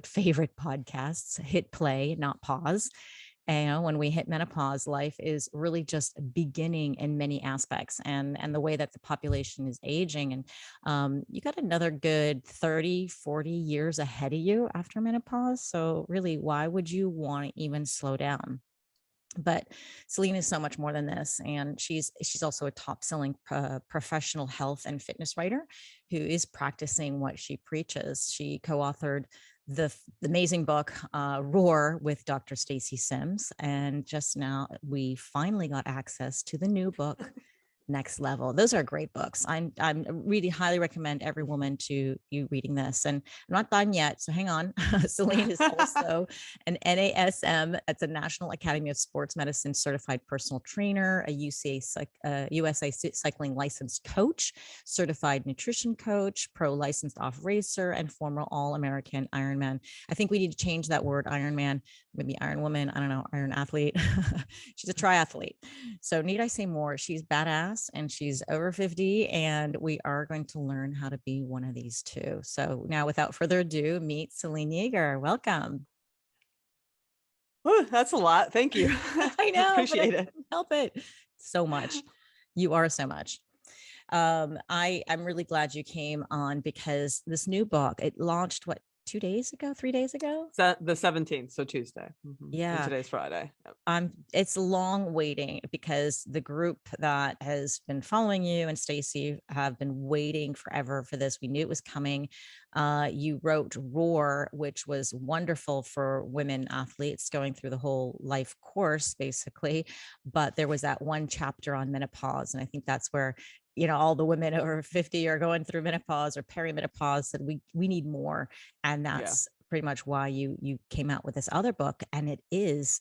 favorite podcasts, hit play, not pause. And when we hit menopause, life is really just beginning in many aspects, and the way that the population is aging. And you got another good 30, 40 years ahead of you after menopause. So really, why would you want to even slow down? But Selene is so much more than this, and she's also a top-selling professional health and fitness writer who is practicing what she preaches. She co-authored the amazing book Roar with Dr. Stacy Sims, and just now we finally got access to the new book Next Level. Those are great books. I'm really highly recommend every woman to you reading this. And I'm not done yet, so hang on. Selene is also an NASM, that's a National Academy of Sports Medicine certified personal trainer, a USA cycling licensed coach, certified nutrition coach, pro licensed off racer, and former All-American Ironman. I think we need to change that word Ironman, maybe Iron Woman, I don't know, Iron athlete. She's a triathlete. So need I say more? She's badass and she's over 50, and we are going to learn how to be one of these too. So now, without further ado, meet Selene Yeager. Welcome. Oh, that's a lot. Thank you. I know. Appreciate it. Help it so much. You are so much. I'm really glad you came on, because this new book, it launched what, 3 days ago? The 17th, so Tuesday. Yeah. And today's Friday. Yep. It's long waiting, because the group that has been following you and Stacy have been waiting forever for this. We knew it was coming. You wrote Roar, which was wonderful for women athletes going through the whole life course, basically. But there was that one chapter on menopause. And I think that's where, all the women over 50 are going through menopause or perimenopause, said we need more. And that's pretty much why you came out with this other book. And it is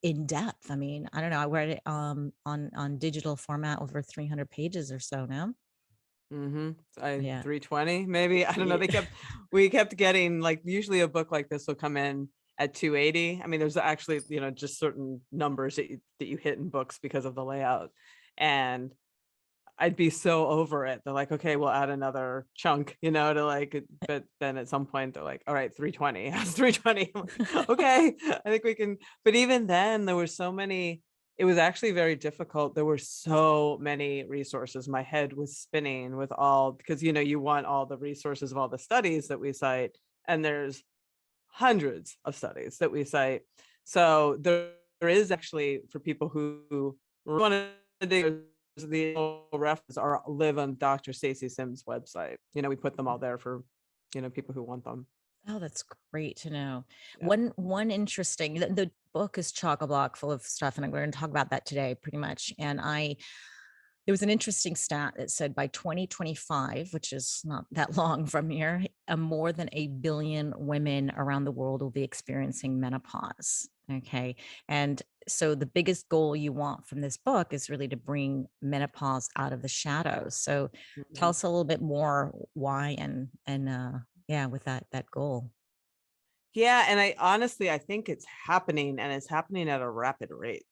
in depth. I mean, I don't know. I read it on digital format, over 300 pages or so now. 320 maybe. I don't know. We kept getting, like, usually a book like this will come in at 280. I mean, there's actually, just certain numbers that you hit in books because of the layout. And I'd be so over it. They're like, okay, we'll add another chunk, but then at some point they're like, all right, 320. That's 320. Like, okay, I think we can. But even then there were so many, it was actually very difficult. There were so many resources. My head was spinning with all, because, you want all the resources of all the studies that we cite. And there's hundreds of studies that we cite. So there is actually, for people who want to dig, the references are live on Dr. Stacy Sims' website. We put them all there for, people who want them. Oh, that's great to know. Yeah. One interesting, the book is chock-a-block full of stuff, and we're going to talk about that today pretty much. And there was an interesting stat that said by 2025, which is not that long from here, more than 1 billion women around the world will be experiencing menopause. Okay. And so the biggest goal you want from this book is really to bring menopause out of the shadows. So tell us a little bit more why and with that goal. Yeah. And I think it's happening, and it's happening at a rapid rate.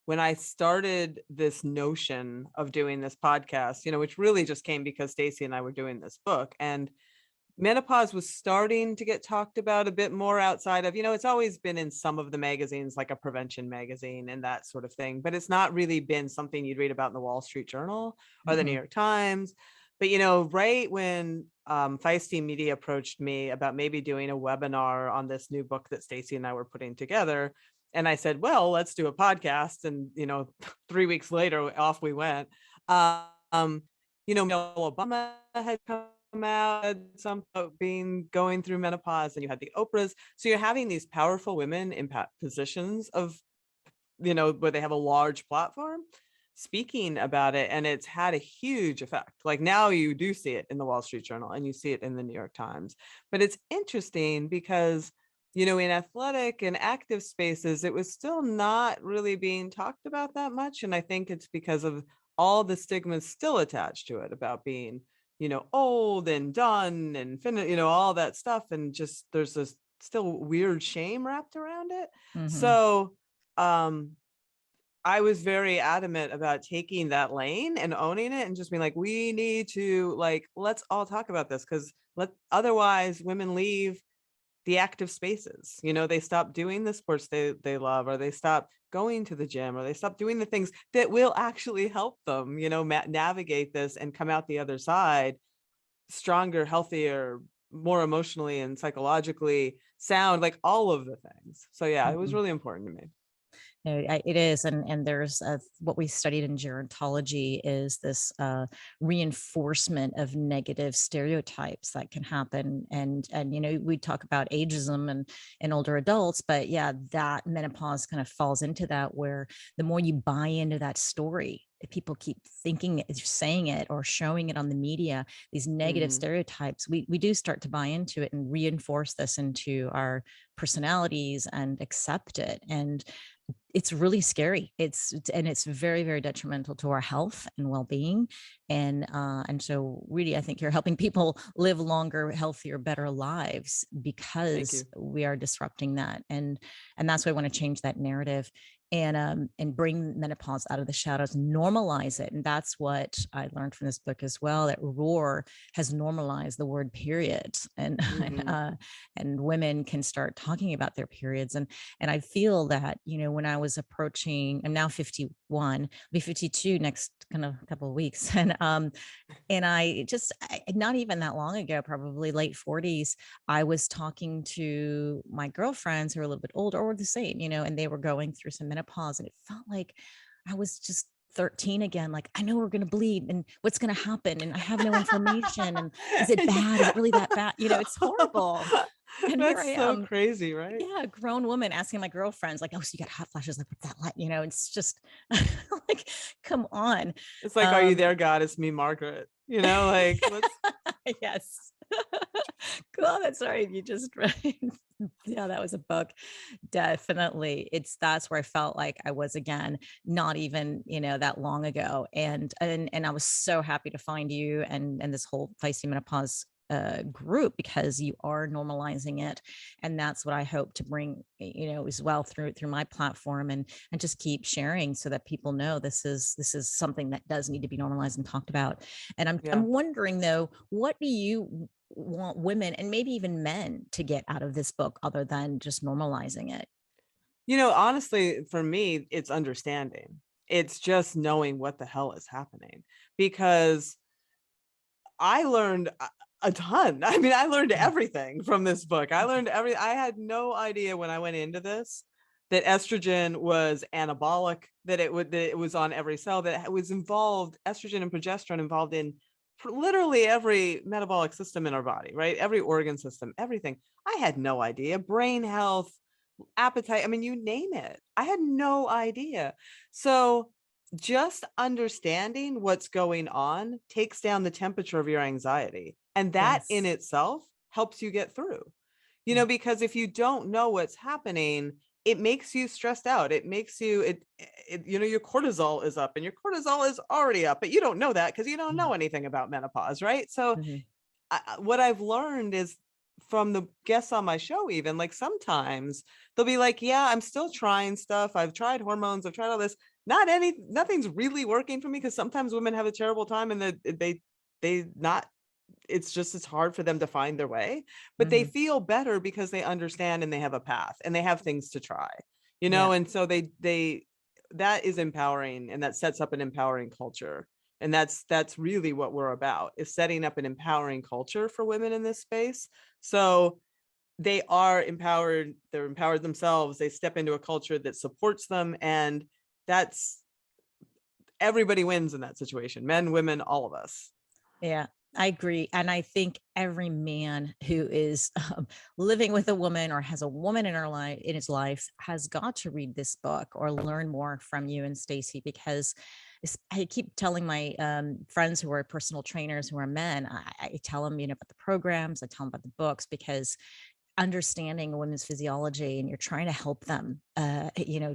When I started this notion of doing this podcast, which really just came because Stacy and I were doing this book, and menopause was starting to get talked about a bit more outside of, it's always been in some of the magazines, like a prevention magazine and that sort of thing, but it's not really been something you'd read about in the Wall Street Journal or the New York Times. But, right when Feisty Media approached me about maybe doing a webinar on this new book that Stacy and I were putting together, and I said, well, let's do a podcast. And, 3 weeks later, off we went. Michelle Obama had come out, some going through menopause, and you had the Oprahs. So you're having these powerful women in positions of, where they have a large platform speaking about it. And it's had a huge effect. Like, now you do see it in the Wall Street Journal and you see it in the New York Times. But it's interesting because, in athletic and active spaces, it was still not really being talked about that much. And I think it's because of all the stigmas still attached to it about being, old and done and finished, all that stuff. And just, there's this still weird shame wrapped around it. So, I was very adamant about taking that lane and owning it and just being like, we need to, let's all talk about this, because otherwise women leave the active spaces. They stop doing the sports they love, or they stop going to the gym, or they stop doing the things that will actually help them, navigate this and come out the other side stronger, healthier, more emotionally and psychologically sound, like all of the things. So yeah, it was Mhm. really important to me. No, it is, and there's what we studied in gerontology is this reinforcement of negative stereotypes that can happen, and we talk about ageism and in older adults, but yeah, that menopause kind of falls into that, where the more you buy into that story, if people keep thinking it, saying it, or showing it on the media, these negative Mm-hmm. stereotypes, we do start to buy into it and reinforce this into our personalities and accept it. And it's really scary. It's very, very detrimental to our health and well-being. And so really, I think you're helping people live longer, healthier, better lives, Thank because you. we are disrupting that. And that's why I want to change that narrative, and bring menopause out of the shadows, normalize it. And that's what I learned from this book as well, that Roar has normalized the word period, and Mm-hmm. and women can start talking about their periods. And I feel that, when I was approaching, I'm now 51, I'll be 52 next kind of couple of weeks. And not even that long ago, probably late 40s, I was talking to my girlfriends who are a little bit older or the same, and they were going through some menopause, and it felt like I was just 13 again. Like, I know we're going to bleed, and what's going to happen, and I have no information, and is it bad? Is it really that bad? It's horrible. And here I That's so am, crazy, right? yeah, a grown woman asking my girlfriends, like, "Oh, so you got hot flashes? Like, what's that like?" It's just like, come on. It's like, are you Um, there, God? It's me, Margaret. Like, let's. yes. Cool. That's right. You just read. Yeah, that was a book. Definitely. That's where I felt like I was again, not even, that long ago. And I was so happy to find you and this whole Feisty Menopause group, because you are normalizing it. And that's what I hope to bring, as well through my platform, and just keep sharing, so that people know this is something that does need to be normalized and talked about. And I'm Yeah. I'm wondering though, what do you want women and maybe even men to get out of this book, other than just normalizing it? Honestly, for me, it's understanding. It's just knowing what the hell is happening, because I learned a ton. I mean, I learned Mm, everything from this book. I had no idea when I went into this that estrogen was anabolic, that it was on every cell, that it was involved, estrogen and progesterone involved in literally every metabolic system in our body, right? Every organ system, everything. I had no idea. Brain health, appetite, I mean, you name it. I had no idea. So just understanding what's going on takes down the temperature of your anxiety. And that in yes. itself helps you get through, Yeah. because if you don't know what's happening, it makes you stressed out. It makes you, your cortisol is up, and your cortisol is already up, but you don't know that because you don't Yeah. know anything about menopause, right? So Mhm. what I've learned is from the guests on my show, even like sometimes they'll be like, yeah, I'm still trying stuff. I've tried hormones. I've tried all this. Nothing's really working for me, because sometimes women have a terrible time, and they not, it's hard for them to find their way, but they Mhm. feel better because they understand, and they have a path, and they have things to try, Yeah. and so they that is empowering, and that sets up an empowering culture. And that's really what we're about, is setting up an empowering culture for women in this space. So they are empowered, they're empowered themselves, they step into a culture that supports them, and that's, everybody wins in that situation, men, women, all of us. Yeah, I agree. And I think every man who is living with a woman, or has a woman in her life, in his life, has got to read this book or learn more from you and Stacy, because I keep telling my friends who are personal trainers who are men, I tell them, about the programs, I tell them about the books, because understanding a women's physiology, and you're trying to help them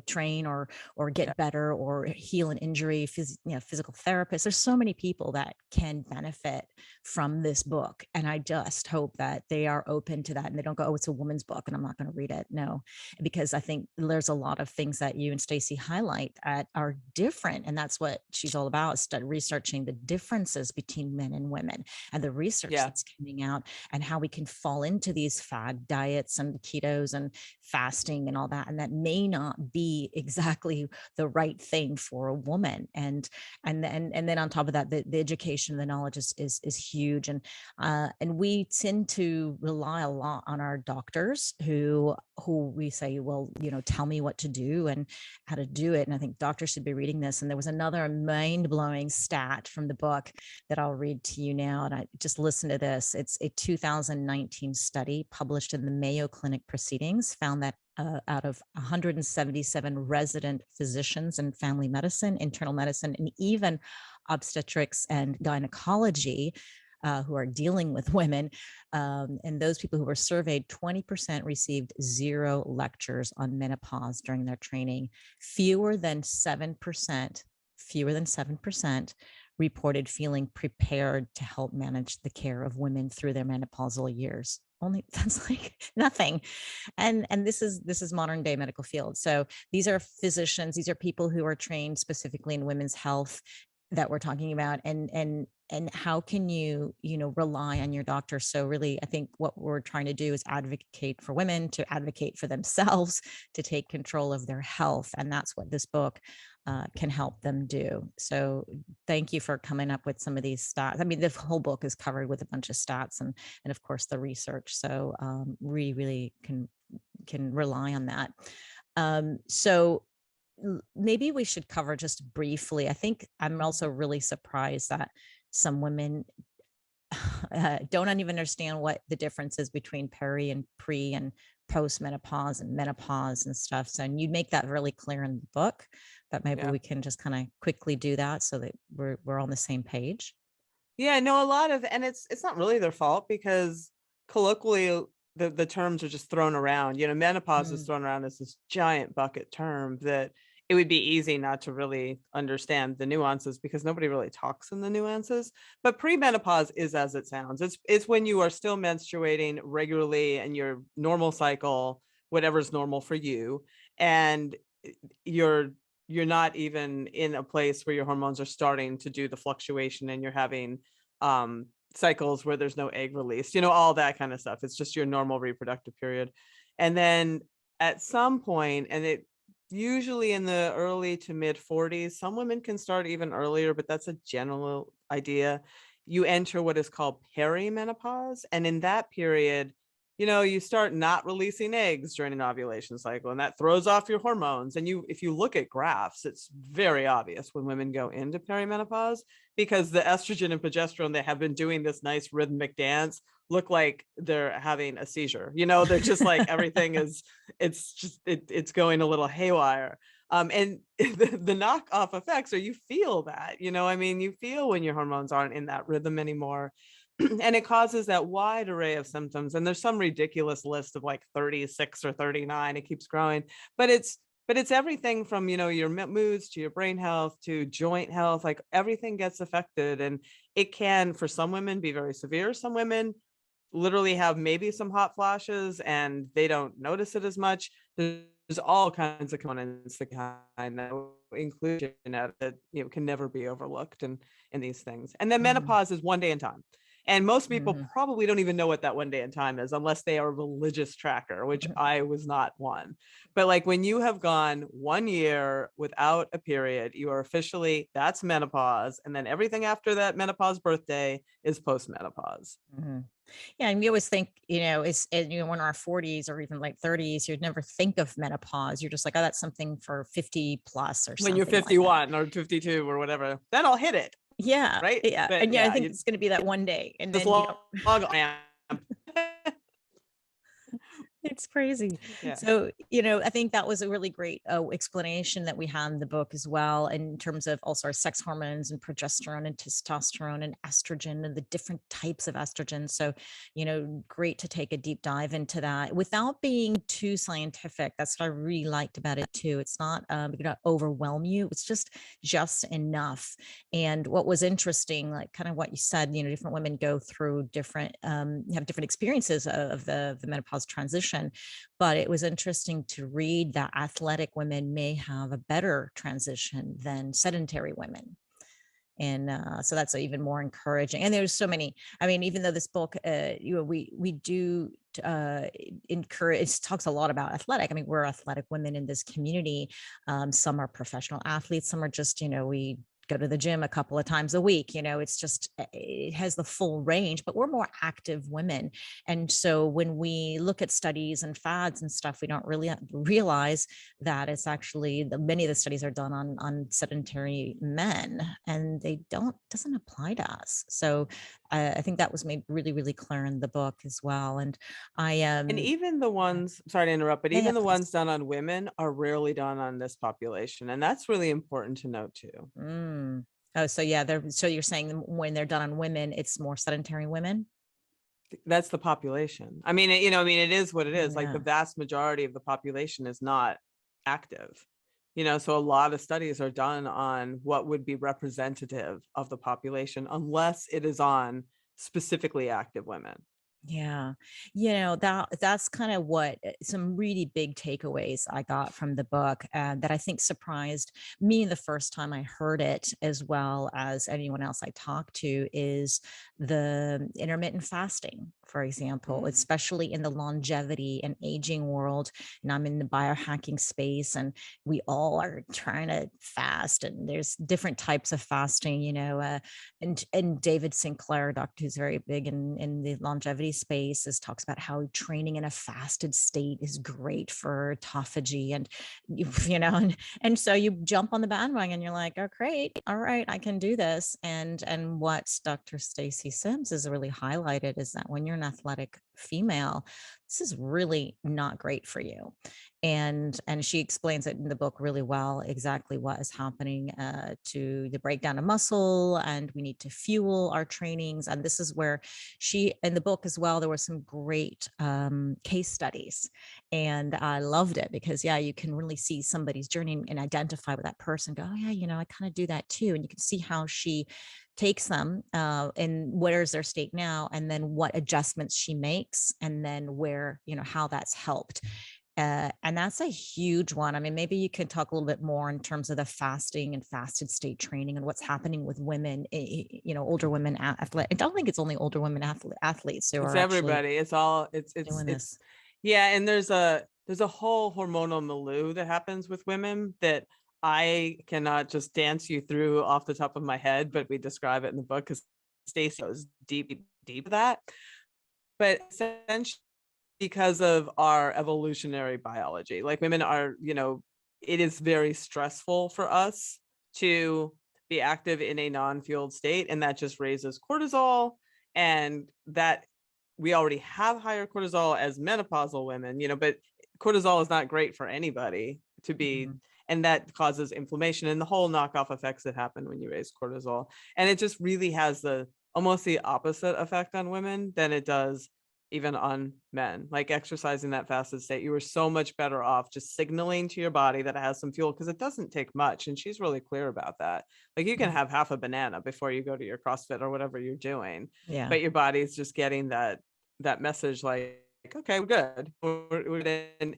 train or get better or heal an injury, physical therapists. There's so many people that can benefit from this book. And I just hope that they are open to that and they don't go, oh, it's a woman's book and I'm not going to read it. No, because I think there's a lot of things that you and Stacey highlight that are different. And that's what she's all about, researching the differences between men and women and the research that's coming out and how we can fall into these fad diets and ketos and fasting and all that. And that may not be exactly the right thing for a woman. And then on top of that, the education, the knowledge is huge. And we tend to rely a lot on our doctors who we say, well, tell me what to do and how to do it. And I think doctors should be reading this. And there was another mind-blowing stat from the book that I'll read to you now. And I just listen to this. It's a 2019 study published in the Mayo Clinic Proceedings, found that out of 177 resident physicians in family medicine, internal medicine, and even obstetrics and gynecology who are dealing with women, and those people who were surveyed, 20% received 0 lectures on menopause during their training. Fewer than 7% reported feeling prepared to help manage the care of women through their menopausal years. Only that's like nothing. And this is modern day medical field. So these are physicians, these are people who are trained specifically in women's health that we're talking about. And how can you rely on your doctor? So really, I think what we're trying to do is advocate for women to advocate for themselves, to take control of their health. And that's what this book can help them do. So thank you for coming up with some of these stats. I mean, the whole book is covered with a bunch of stats and of course the research. So we really can rely on that. So maybe we should cover just briefly. I think I'm also really surprised that some women don't even understand what the difference is between peri and pre and post-menopause and menopause and stuff. So, and you make that really clear in the book, but maybe we can just kind of quickly do that so that we're on the same page. Yeah, no, a lot of, and it's not really their fault because colloquially the terms are just thrown around. Menopause is thrown around as this giant bucket term that it would be easy not to really understand the nuances because nobody really talks in the nuances. But premenopause is as it sounds. It's when you are still menstruating regularly and your normal cycle, whatever's normal for you, and you're not even in a place where your hormones are starting to do the fluctuation and you're having cycles where there's no egg release, all that kind of stuff. It's just your normal reproductive period. And then at some point, and it usually in the early to mid 40s, some women can start even earlier, but that's a general idea. You enter what is called perimenopause. And in that period, you start not releasing eggs during an ovulation cycle, and that throws off your hormones. And if you look at graphs, it's very obvious when women go into perimenopause because the estrogen and progesterone, they have been doing this nice rhythmic dance, look like they're having a seizure. They're just like everything is, it's going a little haywire. And the knockoff effects are you feel that, you feel when your hormones aren't in that rhythm anymore. And it causes that wide array of symptoms. And there's some ridiculous list of like 36 or 39. It keeps growing, but it's everything from, your moods to your brain health to joint health, like everything gets affected. And it can, for some women, be very severe. Some women literally have maybe some hot flashes and they don't notice it as much. There's all kinds of components that include genetic that can never be overlooked in these things. And then menopause is one day in time. And most people probably don't even know what that one day in time is unless they are a religious tracker, which I was not one. But like when you have gone 1 year without a period, you are officially, that's menopause. And then everything after that menopause birthday is postmenopause. Yeah. And we always think, it's, when we're in our 40s or even like 30s, you'd never think of menopause. You're just like, oh, that's something for 50 plus or something. When you're 51 or 52 or whatever, then I'll hit it. Yeah. Right. Yeah. But and I think it's going to be that one day. And then, It's crazy. Yeah. So, I think that was a really great explanation that we had in the book as well, in terms of also our sex hormones and progesterone and testosterone and estrogen and the different types of estrogen. So, great to take a deep dive into that without being too scientific. That's what I really liked about it too. It's not going to overwhelm you. It's just enough. And what was interesting, like kind of what you said, different women go through different, have different experiences of the menopause transition. But it was interesting to read that athletic women may have a better transition than sedentary women. And so that's even more encouraging. And there's so many, I mean, even though this book, we do encourage, it talks a lot about athletic. I mean, we're athletic women in this community. Some are professional athletes, some are just, we go to the gym a couple of times a week. It's just, it has the full range, but we're more active women. And so when we look at studies and fads and stuff, we don't really realize that it's actually many of the studies are done on sedentary men, and they doesn't apply to us. So I think that was made really, really clear in the book as well. And And even the ones, sorry to interrupt, but yeah, even the please. ones done on women are rarely done on this population. And that's really important to note too. Oh, so yeah, so you're saying when they're done on women, it's more sedentary women? That's the population. I mean, it is what it is. Like the Yeah. vast majority of the population is not active. So a lot of studies are done on what would be representative of the population, unless it is on specifically active women. Yeah. That's kind of what some really big takeaways I got from the book, that I think surprised me the first time I heard it, as well as anyone else I talked to, is the intermittent fasting, for example, especially in the longevity and aging world. And I'm in the biohacking space, and we all are trying to fast, and there's different types of fasting, and David Sinclair, doctor who's very big in the longevity space, talks about how training in a fasted state is great for autophagy, and and so you jump on the bandwagon and you're like, oh great, all right, I can do this. And what Dr. Stacy Sims has really highlighted is that when you're an athletic female, this is really not great for you. And she explains it in the book really well, exactly what is happening to the breakdown of muscle, and we need to fuel our trainings. And this is where she, in the book as well, there were some great case studies, and I loved it because you can really see somebody's journey and identify with that person, go, oh yeah, I kind of do that too. And you can see how she takes them and where's their state now, and then what adjustments she makes, and then where, how that's helped. And that's a huge one. I mean, maybe you could talk a little bit more in terms of the fasting and fasted state training and what's happening with women, older women athletes. I don't think it's only older women athletes who It's are actually everybody. It's all, doing this. yeah. And there's a whole hormonal milieu that happens with women that I cannot just dance you through off the top of my head, but we describe it in the book because Stacey goes deep that. But essentially, because of our evolutionary biology, like women are, it is very stressful for us to be active in a non-fueled state, and that just raises cortisol, and that we already have higher cortisol as menopausal women, but cortisol is not great for anybody to be, and that causes inflammation and the whole knockoff effects that happen when you raise cortisol. And it just really has almost the opposite effect on women than it does even on men. Like exercising that fasted state, you were so much better off just signaling to your body that it has some fuel, because it doesn't take much. And she's really clear about that. Like you can have half a banana before you go to your CrossFit or whatever you're doing, but your body's just getting that message, like, okay, we're good. And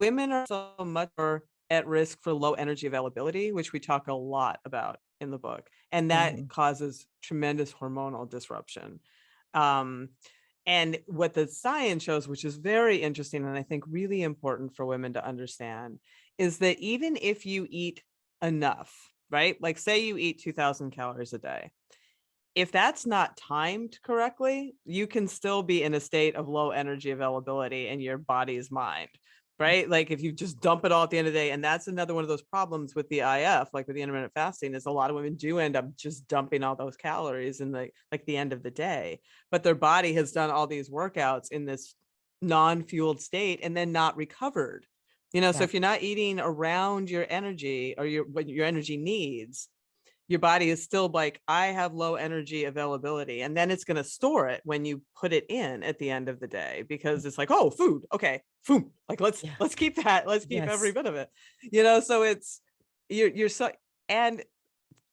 women are so much more at risk for low energy availability, which we talk a lot about in the book, and that causes tremendous hormonal disruption. And what the science shows, which is very interesting and I think really important for women to understand, is that even if you eat enough, right? Like say you eat 2,000 calories a day, if that's not timed correctly, you can still be in a state of low energy availability in your body's mind, right? Like if you just dump it all at the end of the day, and that's another one of those problems with the IF, like with the intermittent fasting, is a lot of women do end up just dumping all those calories in the end of the day, but their body has done all these workouts in this non-fueled state and then not recovered. You know, so Yeah. if you're not eating around your energy or what your energy needs, your body is still like, I have low energy availability. And then it's going to store it when you put it in at the end of the day, because it's like, oh, food. Okay. Food. Like, let's Yeah. keep that. Let's keep every Yes. bit of it, you know? So it's, you're so, and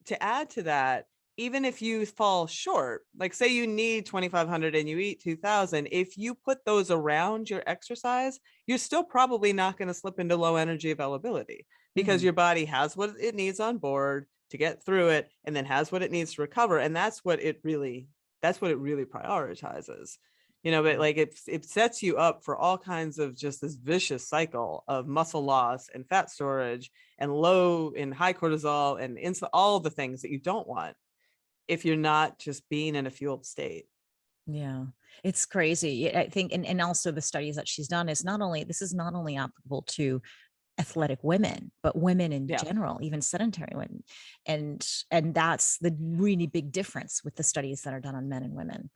to add to that, even if you fall short, like say you need 2,500 and you eat 2,000, if you put those around your exercise, you're still probably not going to slip into low energy availability, because Mhm. your body has what it needs on board to get through it, and then has what it needs to recover. And that's what it really prioritizes, you know. But Yeah. like it sets you up for all kinds of just this vicious cycle of muscle loss and fat storage and low and high cortisol and all the things that you don't want if you're not just being in a fueled state. Yeah, it's crazy. I think, and also the studies that she's done is not only, this is not only applicable to athletic women, but women in Yeah. general, even sedentary women. And that's the really big difference with the studies that are done on men and women.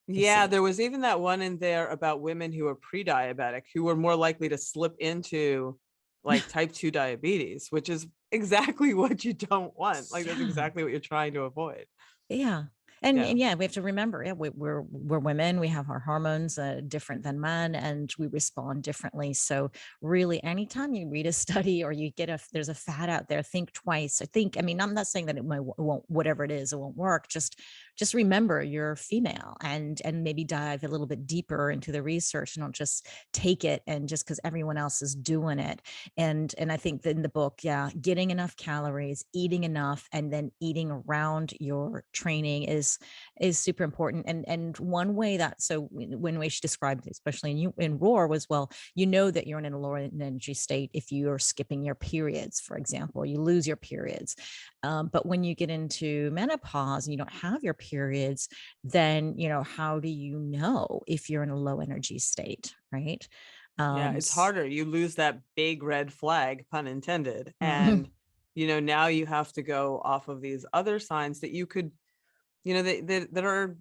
You Yeah, see. there was even that one in there about women who are pre-diabetic who were more likely to slip into like type 2 diabetes, which is exactly what you don't want. Like that's Yeah. exactly what you're trying to avoid. Yeah. And, Yeah. and yeah, we have to remember, yeah, we're women, we have our hormones different than men, and we respond differently. So really, anytime you read a study or you get there's a fad out there, think twice. I mean, I'm not saying that it won't, whatever it is, it won't work. Just remember you're female, and maybe dive a little bit deeper into the research, and don't just take it and just because everyone else is doing it. And I think that in the book, yeah, getting enough calories, eating enough, and then eating around your training is super important. And one way that, so when way she described it, especially in roar, was, well, you know that you're in a lower energy state if you're skipping your periods, for example, you lose your periods. But when you get into menopause and you don't have your periods, then how do you know if you're in a low energy state, right? Yeah, um it's harder. You lose that big red flag, pun intended. mhm. And, you know, now you have to go off of these other signs that you could, you know, that are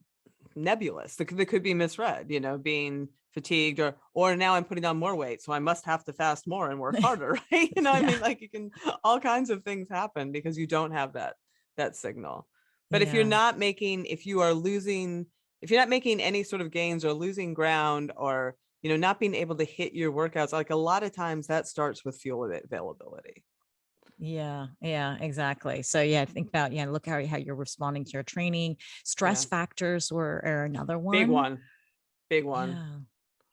nebulous, that could be misread, you know, being fatigued, or now I'm putting on more weight, so I must have to fast more and work harder, right? You know, I Yeah. mean, like you can, all kinds of things happen because you don't have that signal. But if you're Yeah. not making, if you are losing, if you're not making any sort of gains or losing ground, or, you know, not being able to hit your workouts, like a lot of times that starts with fuel availability. Yeah, yeah, exactly. So yeah, think about, yeah, look how you're responding to your training. Stress Yeah, factors are another big one. one, big one. Yeah.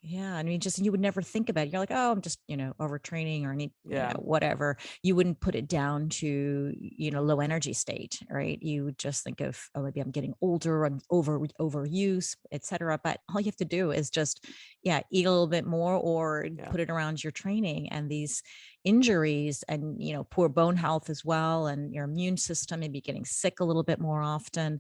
Yeah. I mean, just you would never think about it. You're like, oh, I'm just, overtraining or any, Yeah. whatever. You wouldn't put it down to, low energy state, right? You would just think of, oh, maybe I'm getting older, I'm overuse, et cetera. But all you have to do is just, yeah, eat a little bit more or Yeah. put it around your training, and these injuries and, poor bone health as well. And your immune system maybe getting sick a little bit more often.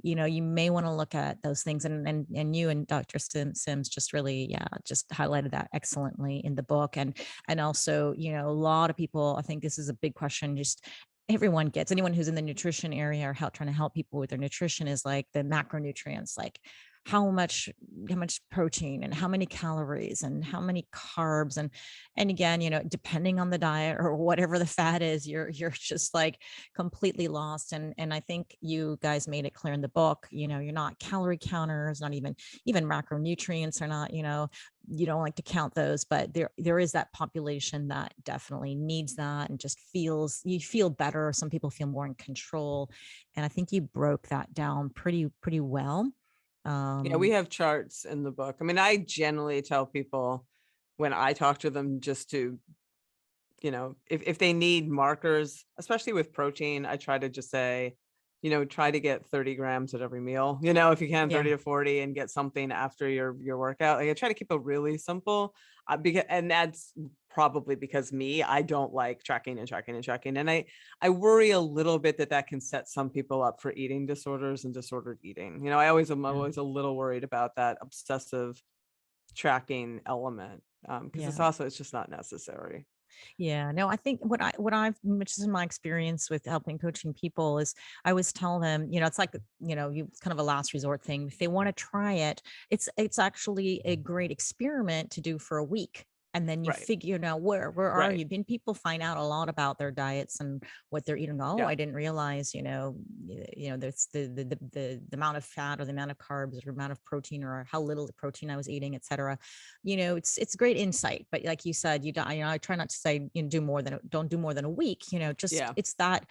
You may want to look at those things, and you and Dr. Sims just really, yeah, just highlighted that excellently in the book. And also, a lot of people, I think this is a big question, just everyone gets, anyone who's in the nutrition area or trying to help people with their nutrition, is like the macronutrients, like how much protein and how many calories and how many carbs. And again, depending on the diet or whatever the fat is, you're just like completely lost. And I think you guys made it clear in the book, you're not calorie counters, not even macronutrients are not, you don't like to count those, but there is that population that definitely needs that, and just you feel better. Some people feel more in control. And I think you broke that down pretty well. Yeah, we um have charts in the book. I mean, I generally tell people when I talk to them just to, you know, if they need markers, especially with protein, I try to just say, you know, try to get 30 grams at every meal, you know, if you can, yeah 30 to 40, and get something after your workout. Like I try to keep it really simple, because, and that's probably because I don't like tracking and tracking and tracking. And I worry a little bit that can set some people up for eating disorders and disordered eating. You know, I'm yeah always a little worried about that obsessive tracking element, because yeah it's just not necessary. Yeah, no, I think what I've, which is my experience with helping coaching people, is I always tell them, it's like, it's kind of a last resort thing. If they want to try it, it's actually a great experiment to do for a week. And then you Right. figure out where are Right. you? And people find out a lot about their diets and what they're eating. Oh, Yeah. I didn't realize, there's the amount of fat or the amount of carbs or amount of protein or how little protein I was eating, et cetera. It's great insight. But like you said, I try not to say, don't do more than a week, just Yeah. it's that,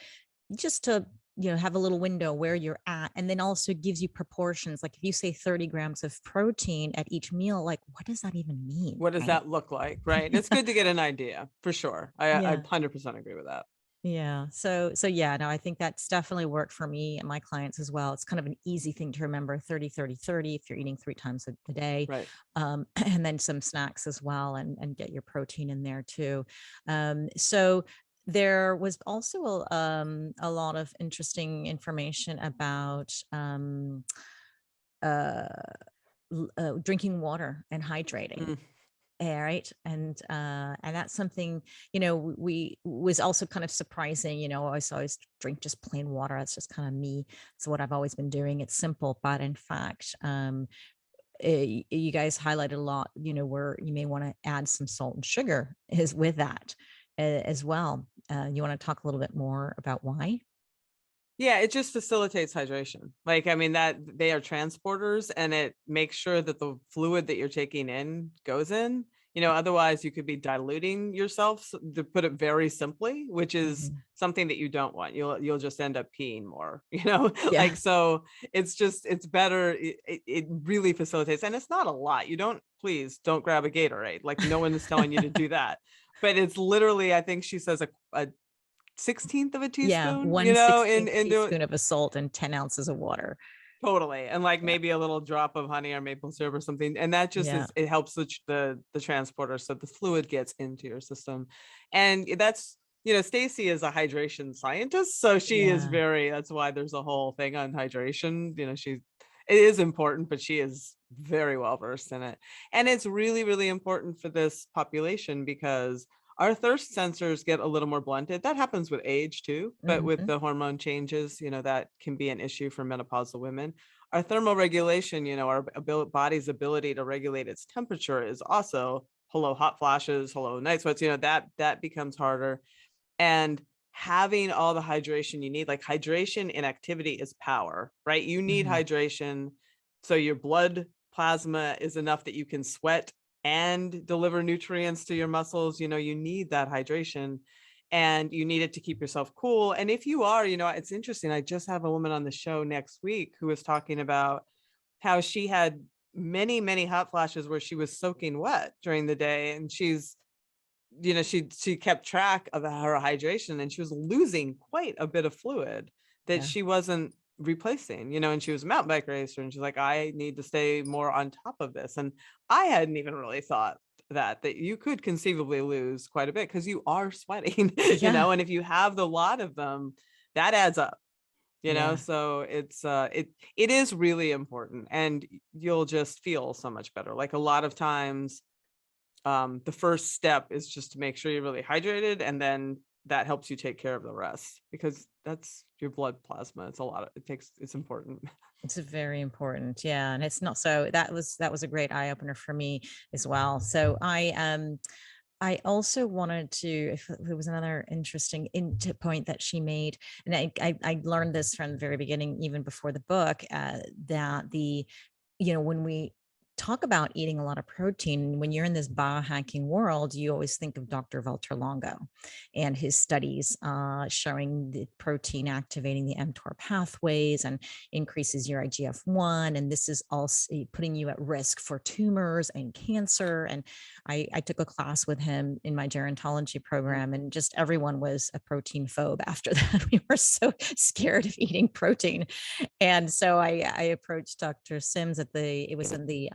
just to, have a little window where you're at. And then also gives you proportions. Like if you say 30 grams of protein at each meal, like what does that even mean? What does Right? that look like? Right. It's good to get an idea for sure. I Yeah. 100% agree with that. Yeah. So yeah, no, I think that's definitely worked for me and my clients as well. It's kind of an easy thing to remember, 30, 30, 30, if you're eating 3 times a day. Right. And then some snacks as well, and get your protein in there too. So there was also a lot of interesting information about uh, drinking water and hydrating. Mm. Right. And that's something, we was also kind of surprising, I always drink just plain water. That's just kind of me. It's what I've always been doing. It's simple, but in fact, you guys highlighted a lot, where you may want to add some salt and sugar is with that as well. You want to talk a little bit more about why? Yeah, it just facilitates hydration. Like, I mean, that they are transporters, and it makes sure that the fluid that you're taking in goes in. Otherwise you could be diluting yourself, to put it very simply, which is Mhm. something that you don't want. You'll just end up peeing more, Yeah. like, so it's better. It really facilitates, and it's not a lot. Please don't grab a Gatorade. Like, no one is telling you to do that. But it's literally, I think she says a 16th of a Yeah. teaspoon, 1/16 into teaspoon of a salt and 10 ounces of water. totally. And like Yeah. maybe a little drop of honey or maple syrup or something. And that just Yeah. it helps the transporter, so the fluid gets into your system. And that's, Stacy is a hydration scientist. So she is Yeah. that's why there's a whole thing on hydration. It is important, but she is very well versed in it. And it's really, really important for this population because our thirst sensors get a little more blunted. That happens with age too, but with Mhm. the hormone changes, that can be an issue for menopausal women. Our thermal regulation, our body's ability to regulate its temperature is also, hello hot flashes, hello night sweats, that becomes harder. And having all the hydration you need, like hydration in activity is power, right? You need Mhm. hydration so your blood plasma is enough that you can sweat and deliver nutrients to your muscles. You need that hydration, and you need it to keep yourself cool. And if you are, it's interesting. I just have a woman on the show next week who was talking about how she had many, many hot flashes where she was soaking wet during the day, and she kept track of her hydration, and she was losing quite a bit of fluid that Yeah. she wasn't replacing, and she was a mountain bike racer, and she's like, I need to stay more on top of this. And I hadn't even really thought that you could conceivably lose quite a bit because you are sweating, Yeah. and if you have the lot of them, that adds up, Yeah. so it is really important, and you'll just feel so much better. Like, a lot of times, the first step is just to make sure you're really hydrated, and then that helps you take care of the rest, because that's your blood plasma. It's important. It's very important. Yeah. And it's not, so that was a great eye opener for me as well. So I also wanted to, if there was another interesting point that she made, and I learned this from the very beginning, even before the book, that when we talk about eating a lot of protein, when you're in this biohacking world, you always think of Dr. Longo and his studies showing the protein activating the mTOR pathways and increases your IGF-1. And this is also putting you at risk for tumors and cancer. And I took a class with him in my gerontology program, and just everyone was a protein phobe after that. We were so scared of eating protein. And so I approached Dr. Sims it was in the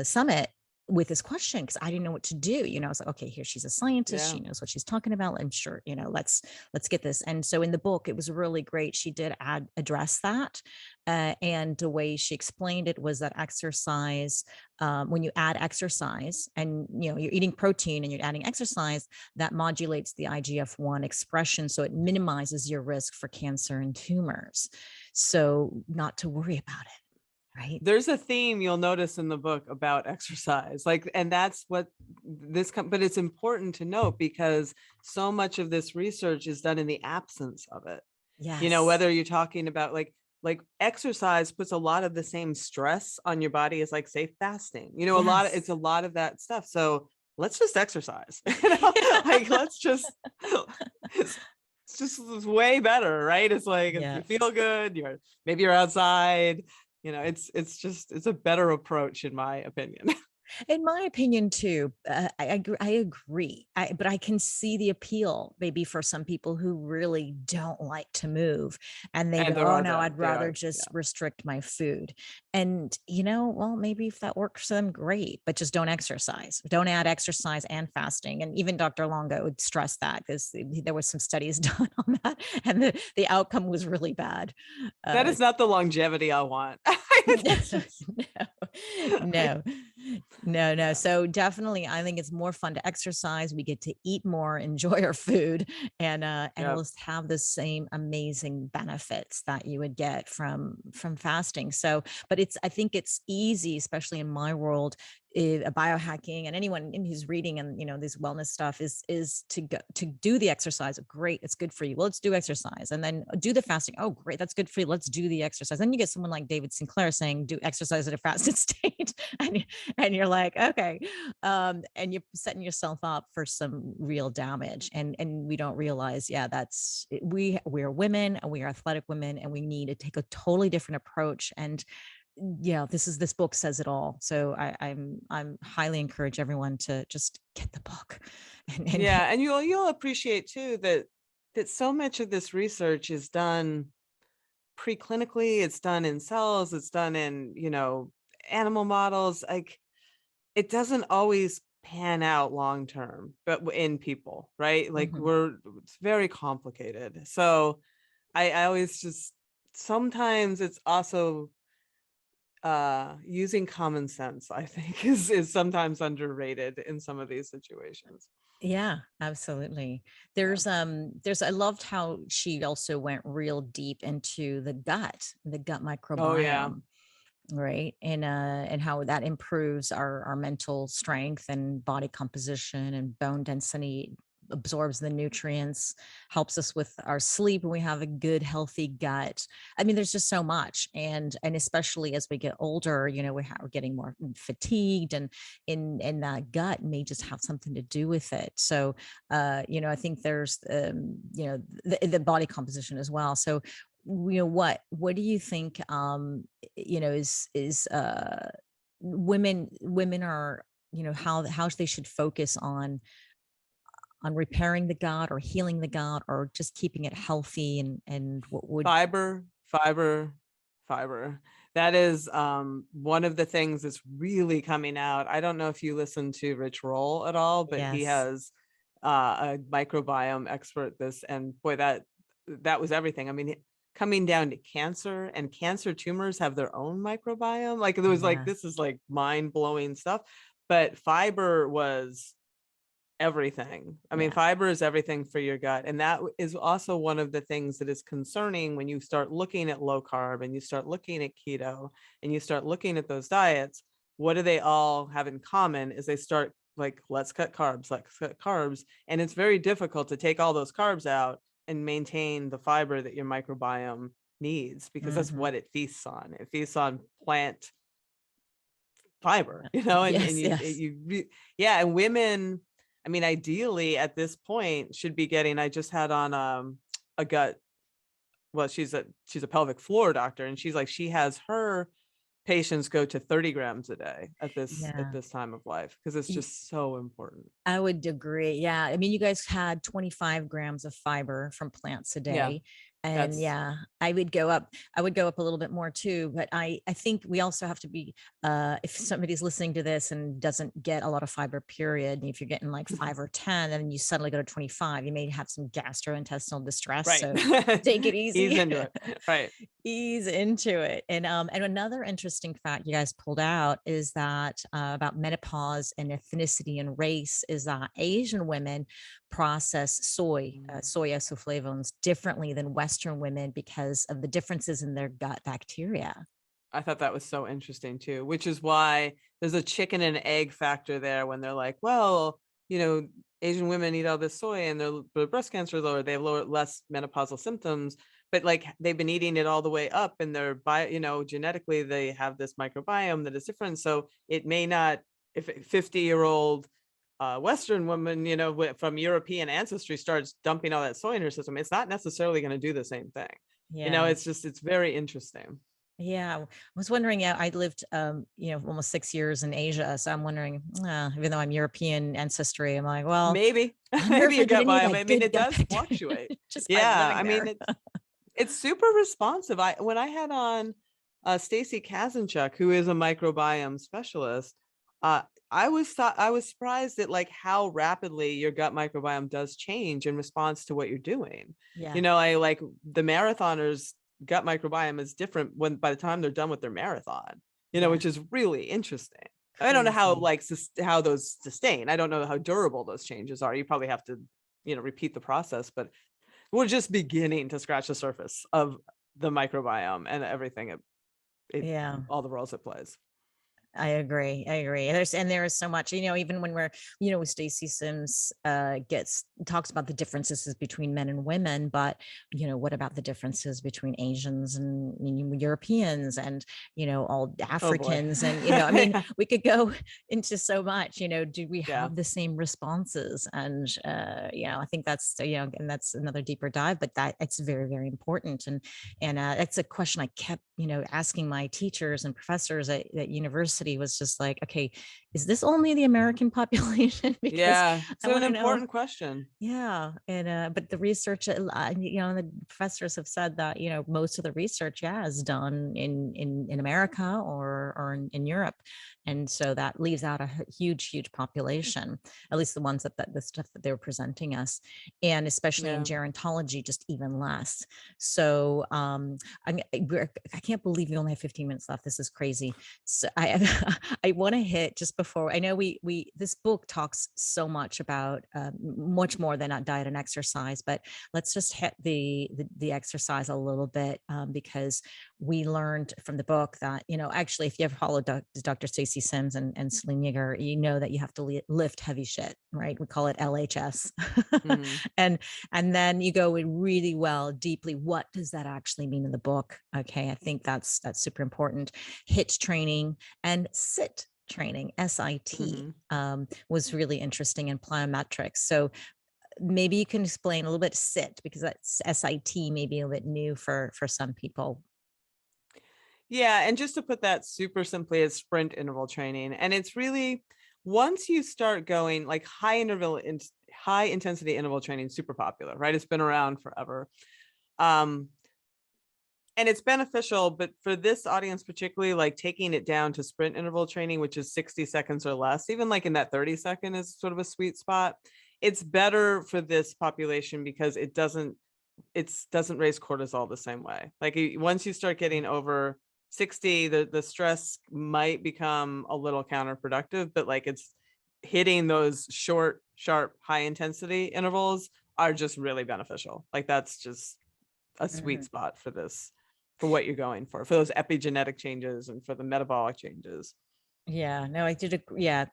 summit with this question, because I didn't know what to do. I was like, okay, here, she's a scientist. Yeah. She knows what she's talking about. I'm sure, let's get this. And so in the book, it was really great. She did address that. And the way she explained it was that exercise, when you add exercise and, you're eating protein and you're adding exercise, that modulates the IGF-1 expression. So it minimizes your risk for cancer and tumors. So not to worry about it. Right. There's a theme you'll notice in the book about exercise, and that's what but it's important to note because so much of this research is done in the absence of it. Yes. Whether you're talking about like exercise puts a lot of the same stress on your body as like say fasting, Yes. it's a lot of that stuff. So let's just exercise, like let's just, it's just way better, right? It's like, you feel good, maybe you're outside, it's a better approach in my opinion. In my opinion too, I agree. But I can see the appeal maybe for some people who really don't like to move and they go, oh no, I'd rather just restrict my food. And, well, maybe if that works for them, great, but just don't exercise. Don't add exercise and fasting. And even Dr. Longo would stress that because there was some studies done on that and the outcome was really bad. That is not the longevity I want. No. So definitely, I think it's more fun to exercise. We get to eat more, enjoy our food, and we'll have the same amazing benefits that you would get from fasting. So, but I think it's easy, especially in my world, biohacking, and anyone who's reading and this wellness stuff is to do the exercise. Great, it's good for you. Well, let's do exercise, and then do the fasting. Oh, great, that's good for you. Let's do the exercise. Then you get someone like David Sinclair saying, do exercise at a fasted state, and you're like, okay, and you're setting yourself up for some real damage. And we don't realize, we're women and we are athletic women, and we need to take a totally different approach. And this book says it all. So I'm highly encourage everyone to just get the book. And you'll appreciate too that so much of this research is done preclinically. It's done in cells. It's done in animal models. Like it doesn't always pan out long term, but in people, right? Like it's very complicated. So I always just sometimes it's also using common sense, I think is sometimes underrated in some of these situations. Yeah, absolutely. There's I loved how she also went real deep into the gut microbiome. Oh yeah. Right. And how that improves our mental strength and body composition and bone density, absorbs the nutrients, helps us with our sleep when we have a good, healthy gut. I mean, there's just so much. And especially as we get older, we're getting more fatigued, and in that gut may just have something to do with it. So, I think there's, the body composition as well. So, what do you think, is women are, how they should focus on repairing the gut or healing the gut or just keeping it healthy, and what would fiber. That is one of the things that's really coming out. I don't know if you listen to Rich Roll at all, but he has a microbiome expert and boy, that was everything. I mean, coming down to cancer, and cancer tumors have their own microbiome. Like there was like, this is like mind-blowing stuff, but fiber was everything. I mean, fiber is everything for your gut. And that is also one of the things that is concerning when you start looking at low carb and you start looking at keto and you start looking at those diets. What do they all have in common is they start like, let's cut carbs. And it's very difficult to take all those carbs out and maintain the fiber that your microbiome needs, because that's what it feasts on. It feasts on plant fiber, and women, I mean, ideally at this point should be getting, I just had on a gut, well, she's a pelvic floor doctor, and she's like, she has her patients go to 30 grams a day at this time of life, because it's just so important. I would agree. Yeah. I mean, you guys had 25 grams of fiber from plants a day. And yeah, I would go up a little bit more too. But I think we also have to be, if somebody's listening to this and doesn't get a lot of fiber, period, if you're getting like 5 or 10, and you suddenly go to 25, you may have some gastrointestinal distress. Right. So take it easy. Ease into it. Right. Ease into it. And another interesting fact you guys pulled out is that about menopause and ethnicity and race is that Asian women process soy isoflavones differently than Western women because of the differences in their gut bacteria. I thought that was so interesting too, which is why there's a chicken and egg factor there when they're like, well, Asian women eat all this soy and their breast cancer is lower, they have less menopausal symptoms, but like they've been eating it all the way up and their genetically they have this microbiome that is different. So it may not, if a 50-year-old Western woman, from European ancestry starts dumping all that soy in her system, it's not necessarily going to do the same thing. Yeah. It's very interesting. Yeah, I was wondering. Yeah, I lived, almost 6 years in Asia, so I'm wondering. Even though I'm European ancestry, I'm like, well, maybe your gut biome. I mean, it does fluctuate. Just I mean, it's super responsive. When I had on Stacy Kazinchuk, who is a microbiome specialist, I was surprised at like how rapidly your gut microbiome does change in response to what you're doing. Yeah. I like the marathoners' gut microbiome is different by the time they're done with their marathon, which is really interesting. Crazy. I don't know how those sustain. I don't know how durable those changes are. You probably have to, repeat the process, but we're just beginning to scratch the surface of the microbiome and everything. All the roles it plays. I agree. There is so much, even when we're, Stacey Sims talks about the differences between men and women, but, what about the differences between Asians and Europeans and, all Africans? And, I mean, we could go into so much, do we have the same responses? And, I think that's, and that's another deeper dive, but it's very, very important. And that's a question I kept, asking my teachers and professors at university, was just like, okay, is this only the American population? Because it's an important question. Yeah. And but the research, the professors have said that, most of the research is done in America or in Europe. And so that leaves out a huge population, at least the ones that the stuff that they were presenting us, and especially in gerontology, just even less. So I can't believe we only have 15 minutes left. This is crazy. So I want to hit just before, I know this book talks so much about much more than diet and exercise, but let's just hit the exercise a little bit, because we learned from the book that, actually, if you ever followed Dr. Stacy Sims and Selene Yeager, you know that you have to lift heavy shit, right? We call it LHS. and then you go in really deeply, what does that actually mean in the book? Okay. I think that's super important. HIIT training and sit training, SIT, was really interesting, in plyometrics. So maybe you can explain a little bit sit, because that's SIT may be a little bit new for some people. Yeah. And just to put that super simply, it's sprint interval training. And it's really, once you start going like high intensity interval training, super popular, right? It's been around forever. And it's beneficial, but for this audience, particularly, like taking it down to sprint interval training, which is 60 seconds or less, even like in that 30-second is sort of a sweet spot. It's better for this population because it doesn't raise cortisol the same way. Like once you start getting over 60, the stress might become a little counterproductive, but like it's hitting those short, sharp, high intensity intervals are just really beneficial. Like that's just a sweet spot for this, for what you're going for those epigenetic changes and for the metabolic changes. Yeah, no, I did. Yeah,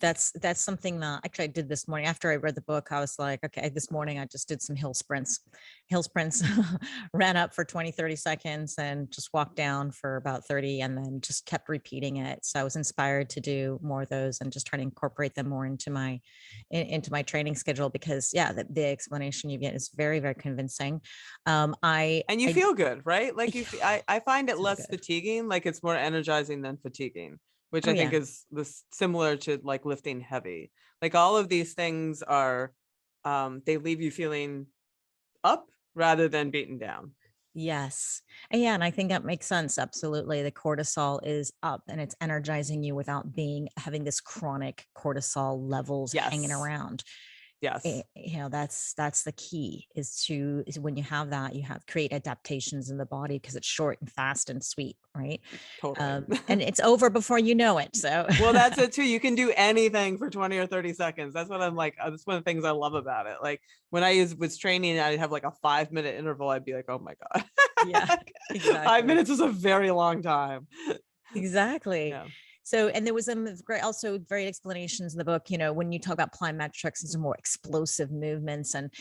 that's something that actually I did this morning after I read the book. I was like, okay, this morning I just did some hill sprints, ran up for 20, 30 seconds and just walked down for about 30 and then just kept repeating it. So I was inspired to do more of those and just try to incorporate them more into my training schedule, because the explanation you get is very, very convincing. And you feel good, right? Like I find it less fatiguing, like it's more energizing than fatiguing, which I think is similar to like lifting heavy. Like all of these things are, they leave you feeling up rather than beaten down. Yes. And yeah, and I think that makes sense. Absolutely. The cortisol is up and it's energizing you without having this chronic cortisol levels hanging Yes. around. Yes. You know, that's the key is when you have that, you have create adaptations in the body because it's short and fast and sweet, right? Totally. And it's over before you know it. So well, that's it too. You can do anything for 20 or 30 seconds. That's what I'm like. That's one of the things I love about it. Like when I was training, I'd have like a 5-minute interval. I'd be like, oh my God. yeah, 5 exactly. minutes is a very long time. Exactly. Yeah. So, and there was some great, also great explanations in the book, you know, when you talk about plyometrics and some more explosive movements and,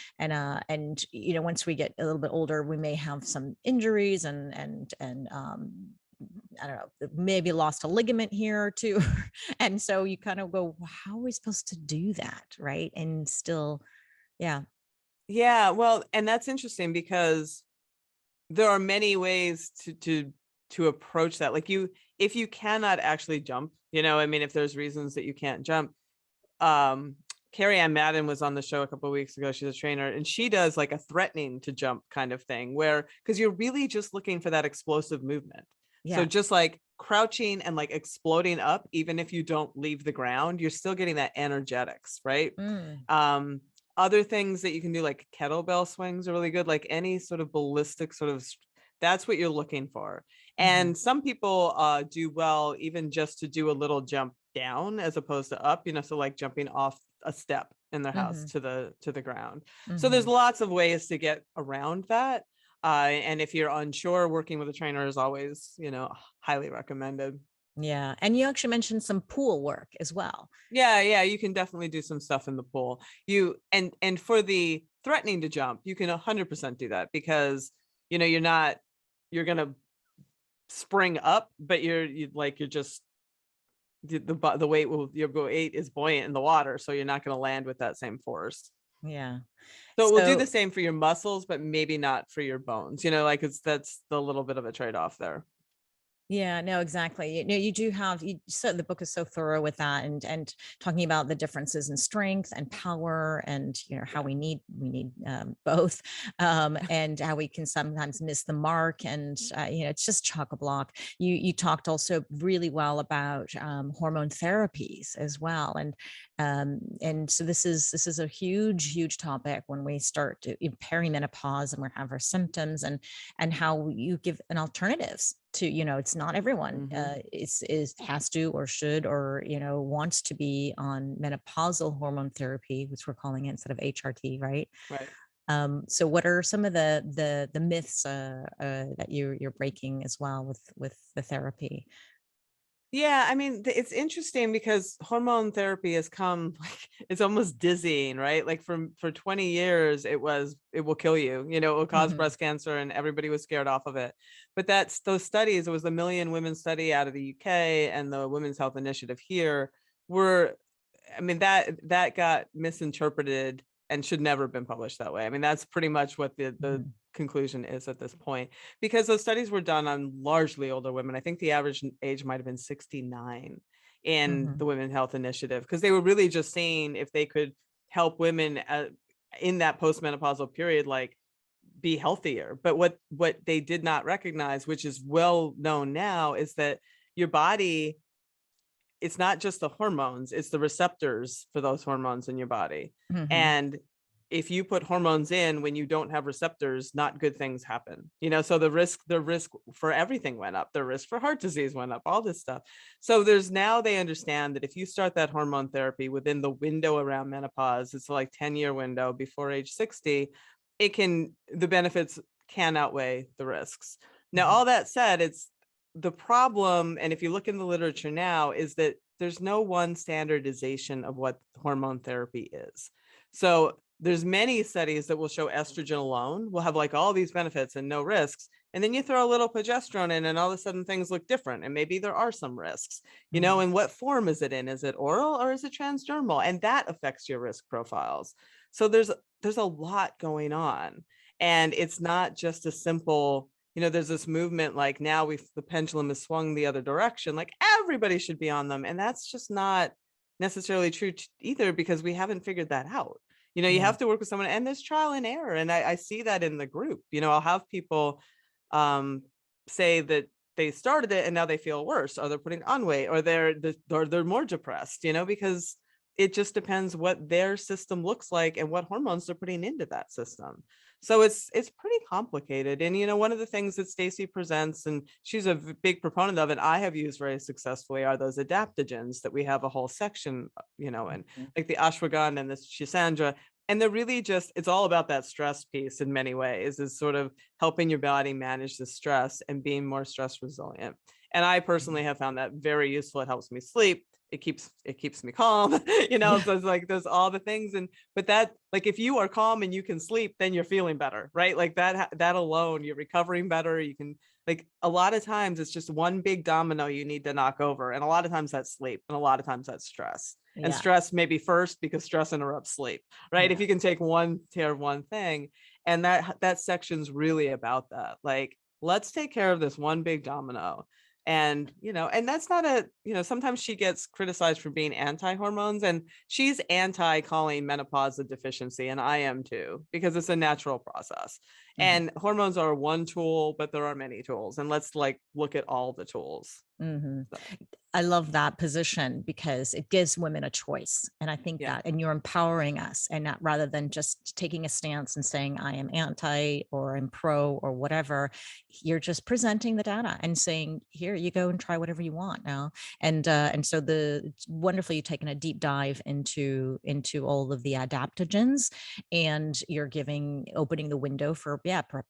you know, once we get a little bit older, we may have some injuries and I don't know, maybe lost a ligament here or two. And so you kind of go, well, how are we supposed to do that? Right. And still, yeah. Yeah. Well, and that's interesting because there are many ways to approach that. Like if you cannot actually jump, you know, I mean, if there's reasons that you can't jump, Carrie Ann Madden was on the show a couple of weeks ago. She's a trainer and she does like a threatening to jump kind of thing where, because you're really just looking for that explosive movement. So Yeah. just like crouching and like exploding up, even if you don't leave the ground, you're still getting that energetics, right? Other things that you can do, like kettlebell swings are really good, like any sort of ballistic sort of, that's what you're looking for. And some people do well even just to do a little jump down as opposed to up, you know, so like jumping off a step in their house to the ground. So there's lots of ways to get around that. And if you're unsure, working with a trainer is always, you know, highly recommended. Yeah. And you actually mentioned some pool work as well. Yeah, you can definitely do some stuff in the pool. And for the threatening to jump, you can 100% do that because, you know, you're going to spring up, but you're just the weight your weight is buoyant in the water, so you're not going to land with that same force. Yeah. So it will do the So same for your muscles, but maybe not for your bones, you know, like that's the little bit of a trade-off there. yeah, no, exactly. You know, you do have you so the book is so thorough with that and talking about the differences in strength and power and you know how Yeah. we need both and how we can sometimes miss the mark and you know it's just chock a block. You talked also really well about hormone therapies as well and so this is a huge topic when we start to perimenopause and we have our symptoms and how you give an alternatives to, you know, it's not everyone is has to or should or, you know, wants to be on menopausal hormone therapy, which we're calling it instead of HRT, right? Right. So what are some of the myths that you're breaking as well with the therapy? Yeah, I mean, it's interesting because hormone therapy has come like it's almost dizzying, right? Like for 20 years it will kill you, you know, it will cause Mhm. breast cancer and everybody was scared off of it. But that's those studies, it was the Million Women study out of the UK and the Women's Health Initiative here were, I mean, that got misinterpreted and should never have been published that way. I mean, that's pretty much what the Mhm. conclusion is at this point, because those studies were done on largely older women. I think the average age might have been 69 in the Mhm. Women's Health Initiative, because they were really just seeing if they could help women in that postmenopausal period, like be healthier. But what they did not recognize, which is well known now, is that your body, it's not just the hormones, it's the receptors for those hormones in your body. Mhm. And if you put hormones in when you don't have receptors, not good things happen. You know, so the risk for everything went up. The risk for heart disease went up, all this stuff. So there's now they understand that if you start that hormone therapy within the window around menopause, it's like 10-year window before age 60, the benefits can outweigh the risks. Now, Mhm. all that said, it's the problem, and if you look in the literature now, is that there's no one standardization of what hormone therapy is. So there's many studies that will show estrogen alone will have like all these benefits and no risks. And then you throw a little progesterone in and all of a sudden things look different. And maybe there are some risks, you know, Mhm. and what form is it in? Is it oral or is it transdermal? And that affects your risk profiles. So there's a lot going on. And it's not just a simple, you know, there's this movement like now the pendulum has swung the other direction, like everybody should be on them. And that's just not necessarily true either, because we haven't figured that out. you know, you have to work with someone, and there's trial and error. And I see that in the group. You know, I'll have people say that they started it and now they feel worse, or they're putting on weight, or they're more depressed, you know, because it just depends what their system looks like and what hormones they're putting into that system. So it's pretty complicated. And, you know, one of the things that Stacey presents, and she's a big proponent of, and I have used very successfully, are those adaptogens that we have a whole section, you know, and like the ashwagandha and the shisandra. And they're really just, it's all about that stress piece in many ways, is sort of helping your body manage the stress and being more stress resilient. And I personally have found that very useful. It helps me sleep. It keeps me calm, you know. So it's like there's all the things. And but that, like, if you are calm and you can sleep, then you're feeling better, right? Like that alone, you're recovering better. You can, like, a lot of times it's just one big domino you need to knock over, and a lot of times that's sleep, and a lot of times that's stress. And stress maybe first, because stress interrupts sleep, right? If you can take one care of one thing, and that section's really about that. Like, let's take care of this one big domino. And, you know, and that's not a, you know, sometimes she gets criticized for being anti-hormones, and she's anti calling menopause a deficiency. And I am too, because it's a natural process. And hormones are one tool, but there are many tools. And let's, like, look at all the tools. So. I love that position, because it gives women a choice. And I think that, and you're empowering us, and not, rather than just taking a stance and saying, I am anti or I'm pro or whatever, you're just presenting the data and saying, here you go and try whatever you want now. And so it's wonderfully, you've taken a deep dive into all of the adaptogens, and you're opening the window for,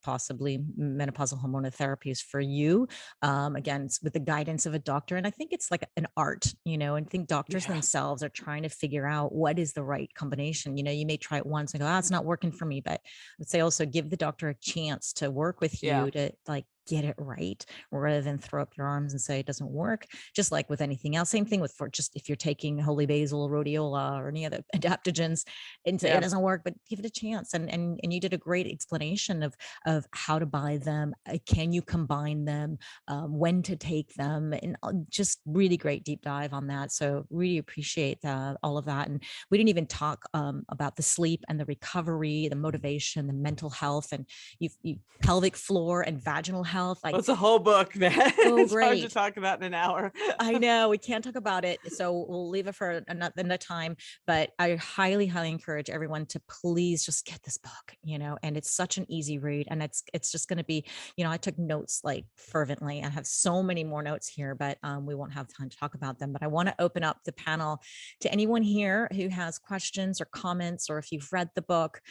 possibly menopausal hormonal therapies for you. Again, with the guidance of a doctor. And I think it's like an art, you know, and I think doctors themselves are trying to figure out what is the right combination. You know, you may try it once and go, it's not working for me, but I would say also give the doctor a chance to work with you to, like, get it right, rather than throw up your arms and say it doesn't work. Just like with anything else, same thing with, for just if you're taking holy basil, rhodiola, or any other adaptogens, and say it doesn't work, but give it a chance. And you did a great explanation of how to buy them, can you combine them, when to take them, and just really great deep dive on that. So really appreciate all of that. And we didn't even talk about the sleep and the recovery, the motivation, the mental health, and you pelvic floor and vaginal health. Like, it's a whole book, man. It's great. hard to talk about in an hour. I know we can't talk about it, so we'll leave it for another time. But I highly encourage everyone to please just get this book, you know. And it's such an easy read, and it's just going to be, you know, I took notes like fervently. I have so many more notes here, but we won't have time to talk about them. But I want to open up the panel to anyone here who has questions or comments, or if you've read the book,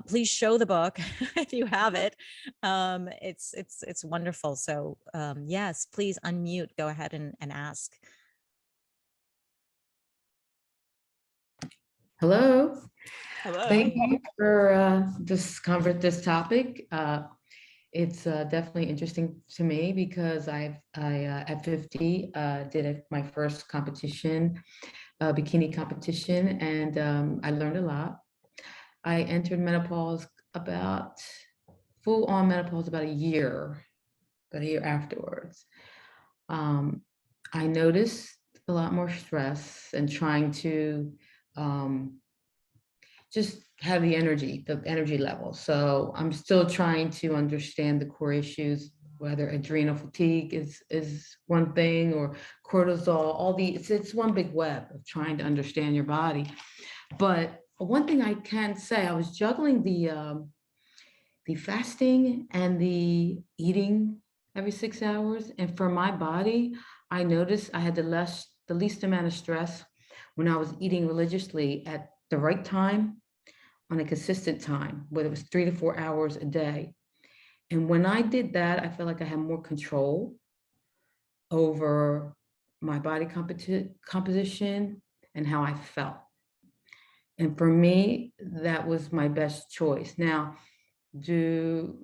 please show the book if you have it. It's wonderful. So yes, please unmute, go ahead and ask. Hello. Hello. Thank you for this topic. It's definitely interesting to me, because I at 50 did my first competition, bikini competition, and I learned a lot. I entered menopause full on menopause about a year afterwards. I noticed a lot more stress and trying to just have the energy level. So I'm still trying to understand the core issues, whether adrenal fatigue is one thing, or cortisol, it's one big web of trying to understand your body. But one thing I can say, I was juggling the fasting and the eating every 6 hours. And for my body, I noticed I had the least amount of stress when I was eating religiously at the right time, on a consistent time, whether it was 3 to 4 hours a day. And when I did that, I felt like I had more control over my body composition and how I felt. And for me, that was my best choice. Now,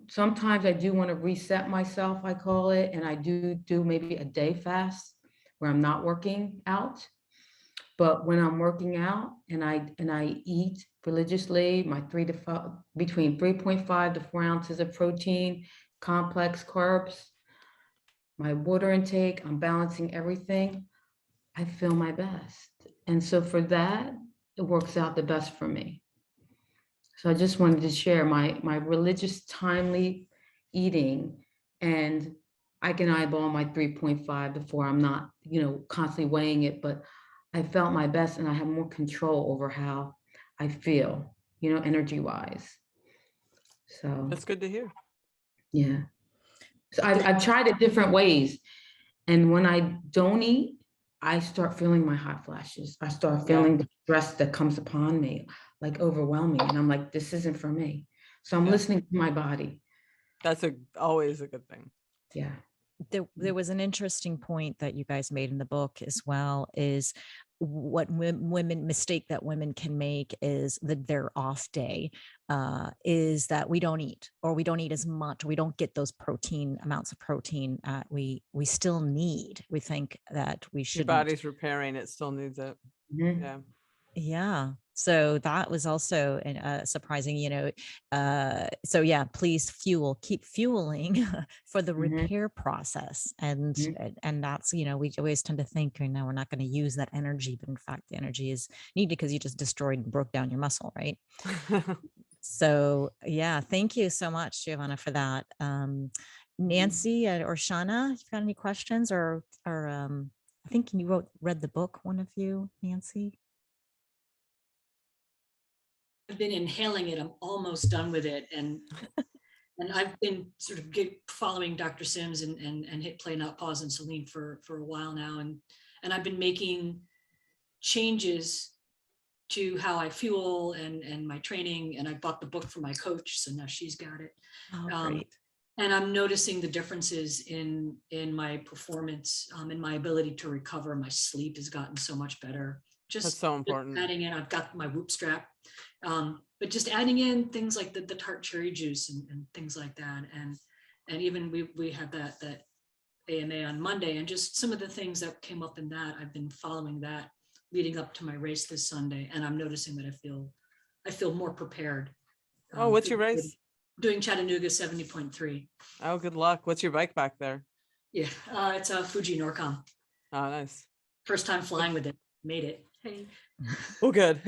sometimes I do want to reset myself, I call it, and I do maybe a day fast where I'm not working out. But when I'm working out and I eat religiously, between 3.5 to 4 ounces of protein, complex carbs, my water intake, I'm balancing everything, I feel my best. And so for that, it works out the best for me. So I just wanted to share my religious timely eating, and I can eyeball my 3.5 before I'm not, constantly weighing it, but I felt my best and I have more control over how I feel, energy wise. So That's good to hear. yeah. So I've tried it different ways. And when I don't eat, I start feeling my hot flashes. I start feeling the stress that comes upon me, like overwhelming. And I'm like, this isn't for me. So I'm listening to my body. That's always a good thing. Yeah. There was an interesting point that you guys made in the book as well, is what mistake that women can make is that their off day is that we don't eat, or we don't eat as much. We don't get those amounts of protein we still need. We think that we should. Your body's repairing, it still needs it. Mm-hmm. Yeah. Yeah. So that was also surprising, so yeah, please keep fueling for the repair process. And that's, we always tend to think, we're not going to use that energy, but in fact, the energy is needed because you just destroyed and broke down your muscle, right? So yeah, thank you so much, Giovanna, for that. Nancy or Shauna, if you've got any questions, or I think you read the book, one of you, Nancy. I've been inhaling it. I'm almost done with it. And I've been sort of following Dr. Sims and Hit Play Not Pause and Selene for a while now. And I've been making changes to how I fuel and my training. And I bought the book for my coach, so now she's got it. Oh, great. And I'm noticing the differences in my performance, in my ability to recover. My sleep has gotten so much better. That's so important. Adding in, I've got my Whoop strap, but just adding in things like the tart cherry juice and things like that, and even we had that AMA on Monday, and just some of the things that came up in that, I've been following that leading up to my race this Sunday, and I'm noticing that I feel more prepared. Oh, what's your race? Doing Chattanooga 70.3. Oh, good luck. What's your bike back there? Yeah, it's a Fuji Norcom. Oh, nice. First time flying with it. Made it. Hey. Oh, good.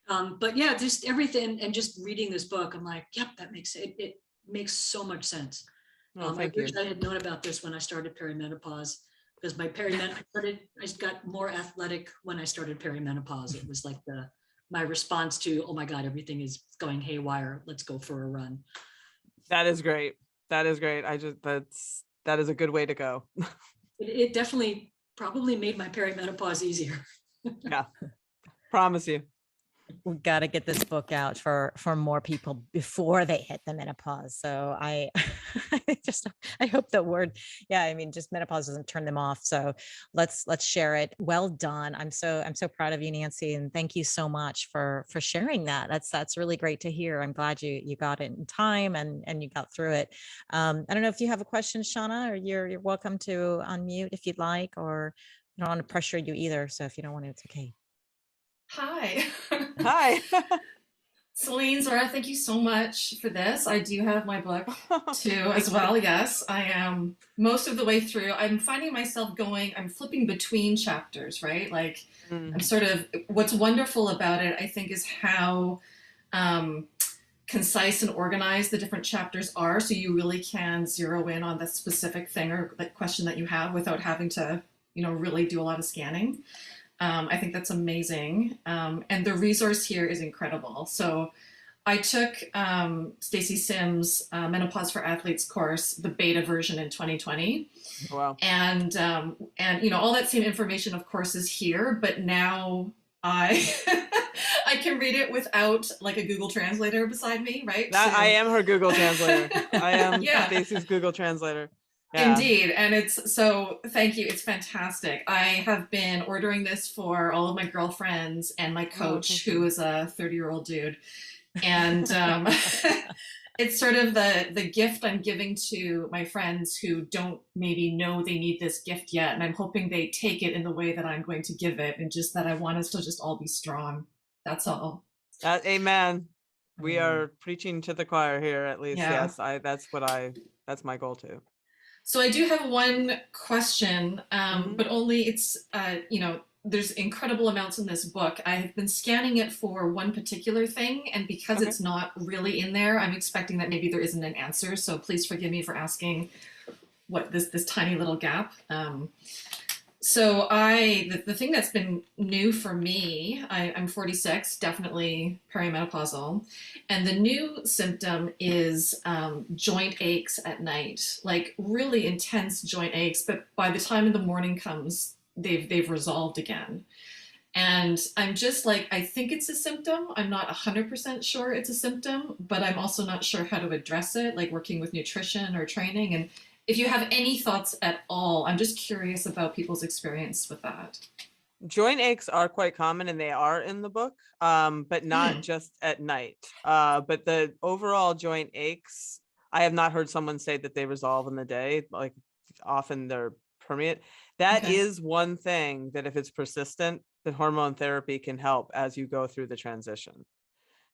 But yeah, just everything, and just reading this book, I'm like, yep, that makes it. It makes so much sense. I wish I had known about this when I started perimenopause, because my perimenopause, I got more athletic when I started perimenopause. It was like my response to, oh my God, everything is going haywire. Let's go for a run. That is great. That is great. That is a good way to go. It definitely probably made my perimenopause easier. Yeah, promise you. We've got to get this book out for more people before they hit the menopause. So I hope that just menopause doesn't turn them off. So let's share it. Well done. I'm so proud of you, Nancy, and thank you so much for sharing that. That's really great to hear. I'm glad you got it in time and you got through it. I don't know if you have a question, Shauna, or you're welcome to unmute if you'd like, or I don't want to pressure you either. So if you don't want to, it's okay. Hi. Hi. Selene, Zora, thank you so much for this. I do have my book too as well. Yes, I am most of the way through. I'm finding myself I'm flipping between chapters, right? Like I'm sort of, what's wonderful about it, I think, is how concise and organized the different chapters are. So you really can zero in on the specific thing or the question that you have without having to, really do a lot of scanning. I think that's amazing. And the resource here is incredible. So I took Stacy Sims' Menopause for Athletes course, the beta version in 2020. Wow. And all that same information, of course, is here, but now I can read it without like a Google translator beside me, right? I am her Google translator. I am Stacy's Google translator. Yeah. Indeed. And so thank you. It's fantastic. I have been ordering this for all of my girlfriends and my coach, who is a 30-year-old dude. And it's sort of the gift I'm giving to my friends who don't maybe know they need this gift yet. And I'm hoping they take it in the way that I'm going to give it, and just that I want us to just all be strong. That's all. Amen. We are preaching to the choir here, at least. Yeah. Yes, that's my goal too. So I do have one question, but only it's, there's incredible amounts in this book. I have been scanning it for one particular thing, and because Okay. it's not really in there, I'm expecting that maybe there isn't an answer. So please forgive me for asking what this tiny little gap. So the thing that's been new for me, I'm 46, definitely perimenopausal, and the new symptom is joint aches at night, like really intense joint aches. But by the time the morning comes, they've resolved again. And I'm just like, I think it's a symptom. I'm not 100% sure it's a symptom, but I'm also not sure how to address it, like working with nutrition or training. And if you have any thoughts at all, I'm just curious about people's experience with that. Joint aches are quite common, and they are in the book, but not just at night. But the overall joint aches, I have not heard someone say that they resolve in the day. Like, often they're permeate. That Okay. is one thing that if it's persistent, that hormone therapy can help as you go through the transition.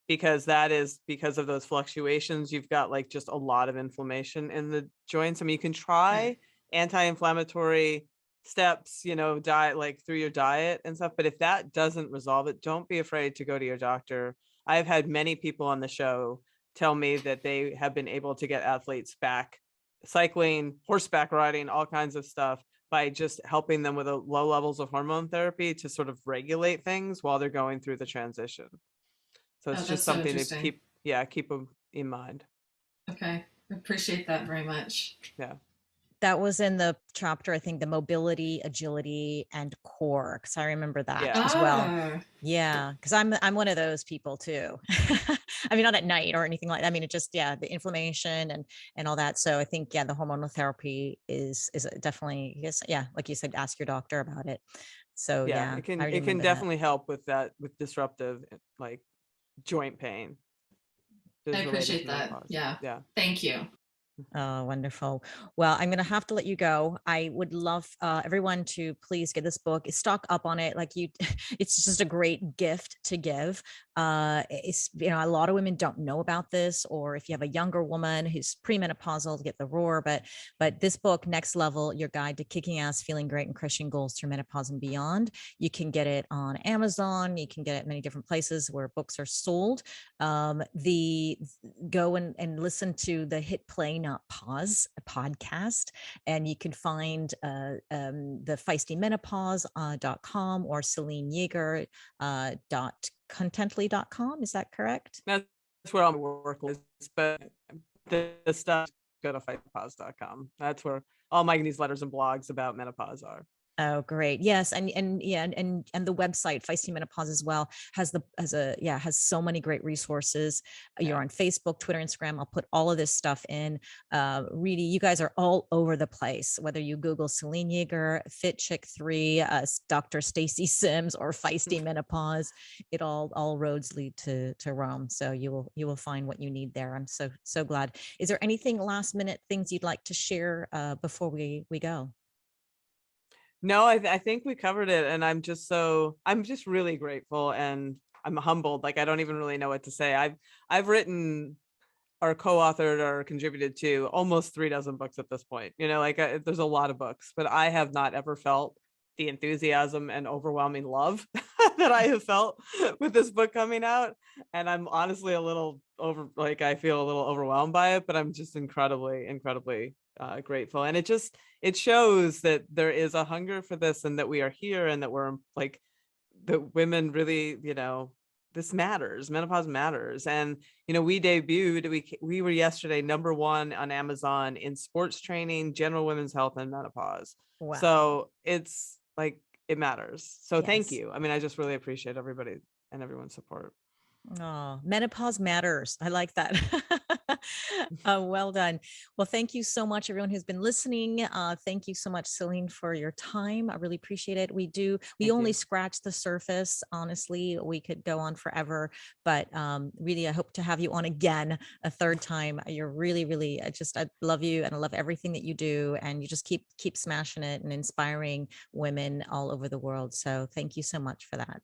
Because that is because of those fluctuations, you've got like just a lot of inflammation in the joints. I mean, you can try Right. anti-inflammatory steps, diet, like through your diet and stuff. But if that doesn't resolve it, don't be afraid to go to your doctor. I've had many people on the show tell me that they have been able to get athletes back cycling, horseback riding, all kinds of stuff by just helping them with low levels of hormone therapy to sort of regulate things while they're going through the transition. So Oh, it's that's just so something to interesting. keep them in mind. Okay. I appreciate that very much. Yeah. That was in the chapter, I think, the mobility, agility, and core, because I remember that Yeah. as well. Ah, Yeah, because I'm one of those people too. I mean, not at night or anything like that. I mean, it just, yeah, the inflammation and all that. So I think, yeah, the hormonal therapy is definitely, yes, yeah, like you said, ask your doctor about it. So Yeah. yeah, It I can remember that. definitely help with that, with disruptive like joint pain I is related to appreciate that. menopause. Yeah. Yeah. Thank you. Oh, wonderful. Well, I'm going to have to let you go. I would love everyone to please get this book, stock up on it. Like you, it's just a great gift to give. It's, a lot of women don't know about this, or if you have a younger woman who's premenopausal, to get the roar. But this book, Next Level, Your Guide to Kicking Ass, Feeling Great, and Crushing Goals Through Menopause and Beyond. You can get it on Amazon. You can get it many different places where books are sold. Go and listen to the Hit Play Not Pause podcast, and you can find the feistymenopause.com or Selene Yeager .contently.com. Is that correct? That's where all my work is, but the stuff, go to fightpause.com. That's where all my newsletters and blogs about menopause are. Oh, great. Yes. And yeah, and the website Feisty Menopause as well has so many great resources. You're on Facebook, Twitter, Instagram. I'll put all of this stuff in. Really, you guys are all over the place, whether you Google Selene Yeager, Fit Chick 3, Dr. Stacy Sims, or Feisty Menopause, it all roads lead to Rome. So you will find what you need there. I'm so glad. Is there anything last minute things you'd like to share before we go? No, I think we covered it, and I'm just really grateful, and I'm humbled. Like, I don't even really know what to say. I've written or co-authored or contributed to almost 36 books at this point. There's a lot of books, but I have not ever felt the enthusiasm and overwhelming love that I have felt with this book coming out. And I'm honestly a little I feel a little overwhelmed by it, but I'm just incredibly, incredibly grateful. And it shows that there is a hunger for this, and that we are here, and that we're like, the women really, this matters. Menopause matters. And, we debuted, we were yesterday #1 on Amazon in sports training, general women's health, and menopause. Wow. So it's like, it matters. So thank Yes. you. I mean, I just really appreciate everybody and everyone's support. Oh, menopause matters. I like that. Well done. Well, thank you so much, everyone who's been listening. Thank you so much, Selene, for your time. I really appreciate it. We Thank only you. scratched the surface. Honestly, we could go on forever, but really, I hope to have you on again a third time. You're really, really, I love you, and I love everything that you do. And you just keep smashing it and inspiring women all over the world. So thank you so much for that.